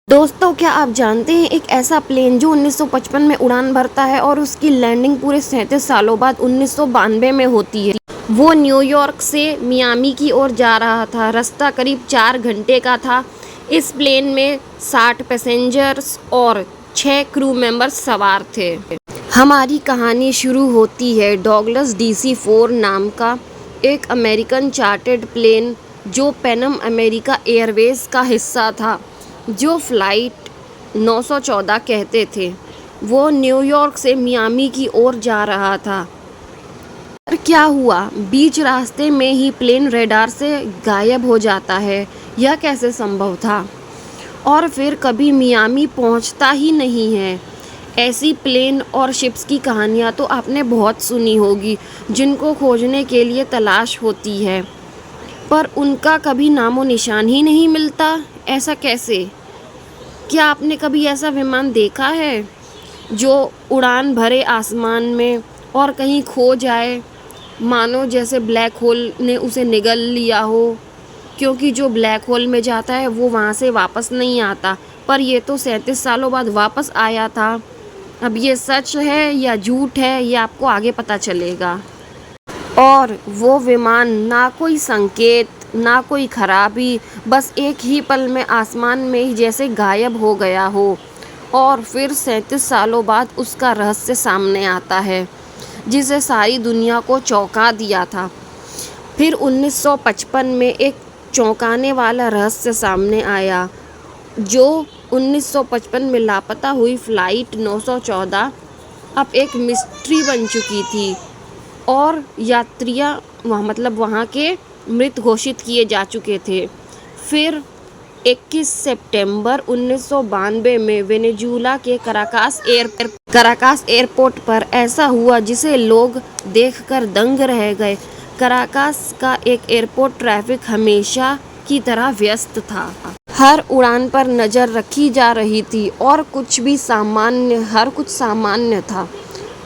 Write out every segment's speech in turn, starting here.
दोस्तों, क्या आप जानते हैं एक ऐसा प्लेन जो 1955 में उड़ान भरता है और उसकी लैंडिंग पूरे 37 सालों बाद 1992 में होती है। वो न्यूयॉर्क से मियामी की ओर जा रहा था। रास्ता करीब 4 घंटे का था। इस प्लेन में 60 पैसेंजर्स और 6 क्रू मेंबर्स सवार थे। हमारी कहानी शुरू होती है डॉगलस DC-4 नाम का एक अमेरिकन चार्टर्ड प्लेन जो पैनम अमेरिका एयरवेज का हिस्सा था, जो फ्लाइट 914 कहते थे। वो न्यूयॉर्क से मियामी की ओर जा रहा था। पर क्या हुआ, बीच रास्ते में ही प्लेन रडार से गायब हो जाता है। यह कैसे संभव था? और फिर कभी मियामी पहुंचता ही नहीं है। ऐसी प्लेन और शिप्स की कहानियां तो आपने बहुत सुनी होगी, जिनको खोजने के लिए तलाश होती है, पर उनका कभी नामो निशान ही नहीं मिलता। ऐसा कैसे? क्या आपने कभी ऐसा विमान देखा है जो उड़ान भरे आसमान में और कहीं खो जाए, मानो जैसे ब्लैक होल ने उसे निगल लिया हो? क्योंकि जो ब्लैक होल में जाता है वो वहाँ से वापस नहीं आता, पर ये तो 37 सालों बाद वापस आया था। अब ये सच है या झूठ है, ये आपको आगे पता चलेगा। और वो विमान ना कोई संकेत, ना कोई खराबी, बस एक ही पल में आसमान में ही जैसे गायब हो गया हो। और फिर 37 सालों बाद उसका रहस्य सामने आता है, जिसे सारी दुनिया को चौंका दिया था। फिर 1955 में एक चौंकाने वाला रहस्य सामने आया, जो 1955 में लापता हुई फ़्लाइट 914 अब एक मिस्ट्री बन चुकी थी और यात्रियां वहाँ के मृत घोषित किए जा चुके थे। फिर 21 सितंबर 1992 में वेनेजुएला के कराकास एयरपोर्ट पर ऐसा हुआ जिसे लोग देखकर दंग रह गए। कराकास का एक एयरपोर्ट ट्रैफिक हमेशा की तरह व्यस्त था। हर उड़ान पर नज़र रखी जा रही थी और हर कुछ सामान्य था।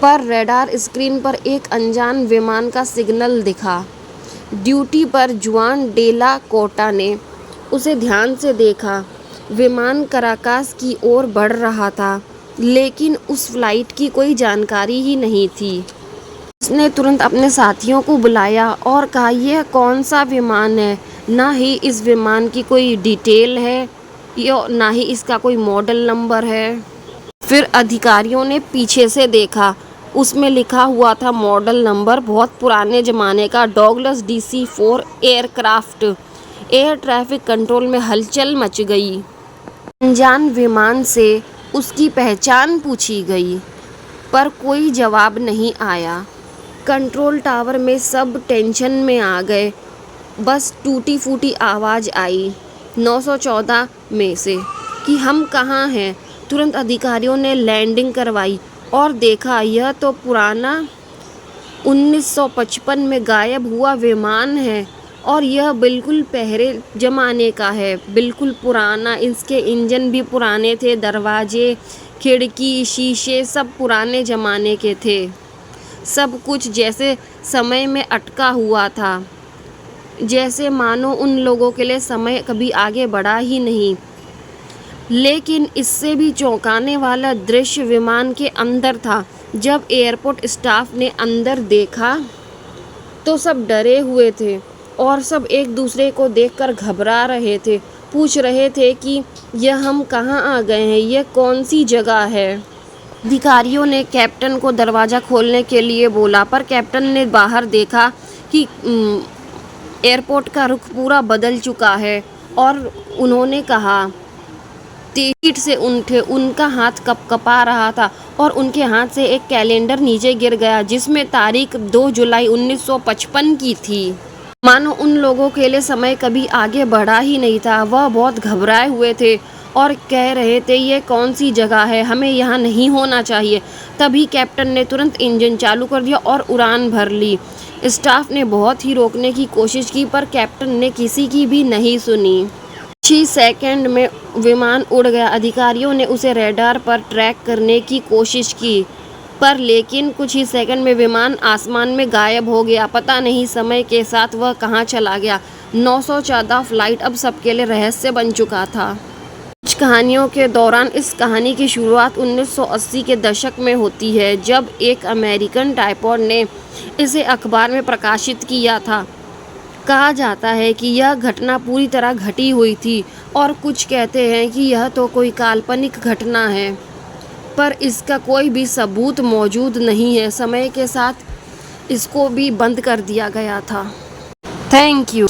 पर रडार स्क्रीन पर एक अनजान विमान का सिग्नल दिखा। ड्यूटी पर जुआन डेला कोटा ने उसे ध्यान से देखा। विमान कराकास की ओर बढ़ रहा था, लेकिन उस फ्लाइट की कोई जानकारी ही नहीं थी। उसने तुरंत अपने साथियों को बुलाया और कहा, यह कौन सा विमान है? ना ही इस विमान की कोई डिटेल है, या ना ही इसका कोई मॉडल नंबर है। फिर अधिकारियों ने पीछे से देखा। उसमें लिखा हुआ था मॉडल नंबर, बहुत पुराने ज़माने का, Douglas DC-4 aircraft. Air traffic control में हलचल मच गई। अनजान विमान से उसकी पहचान पूछी गई, पर कोई जवाब नहीं आया। कंट्रोल टावर में सब टेंशन में आ गए। बस टूटी फूटी आवाज़ आई 914 में से कि हम कहाँ हैं। तुरंत अधिकारियों ने लैंडिंग करवाई और देखा, यह तो पुराना 1955 में गायब हुआ विमान है और यह बिल्कुल पहले ज़माने का है, बिल्कुल पुराना। इसके इंजन भी पुराने थे, दरवाजे, खिड़की, शीशे सब पुराने ज़माने के थे। सब कुछ जैसे समय में अटका हुआ था, जैसे मानो उन लोगों के लिए समय कभी आगे बढ़ा ही नहीं। लेकिन इससे भी चौंकाने वाला दृश्य विमान के अंदर था। जब एयरपोर्ट स्टाफ ने अंदर देखा तो सब डरे हुए थे और सब एक दूसरे को देखकर घबरा रहे थे, पूछ रहे थे कि यह हम कहाँ आ गए हैं, यह कौन सी जगह है। अधिकारियों ने कैप्टन को दरवाज़ा खोलने के लिए बोला, पर कैप्टन ने बाहर देखा कि एयरपोर्ट का रुख पूरा बदल चुका है और उन्होंने कहा, सीट से उठे। उनका हाथ कँपा रहा था और उनके हाथ से एक कैलेंडर नीचे गिर गया, जिसमें तारीख 2 जुलाई 1955 की थी। मानो उन लोगों के लिए समय कभी आगे बढ़ा ही नहीं था। वह बहुत घबराए हुए थे और कह रहे थे, ये कौन सी जगह है, हमें यहाँ नहीं होना चाहिए। तभी कैप्टन ने तुरंत इंजन चालू कर दिया और उड़ान भर ली। स्टाफ ने बहुत ही रोकने की कोशिश की, पर कैप्टन ने किसी की भी नहीं सुनी। कुछ ही सेकंड में विमान उड़ गया। अधिकारियों ने उसे रडार पर ट्रैक करने की कोशिश की, पर लेकिन कुछ ही सेकंड में विमान आसमान में गायब हो गया। पता नहीं समय के साथ वह कहाँ चला गया। 914 फ्लाइट अब सबके लिए रहस्य बन चुका था। कुछ कहानियों के दौरान इस कहानी की शुरुआत 1980 के दशक में होती है, जब एक अमेरिकन टाइपर ने इसे अखबार में प्रकाशित किया था। कहा जाता है कि यह घटना पूरी तरह घटी हुई थी और कुछ कहते हैं कि यह तो कोई काल्पनिक घटना है, पर इसका कोई भी सबूत मौजूद नहीं है। समय के साथ इसको भी बंद कर दिया गया था। Thank you.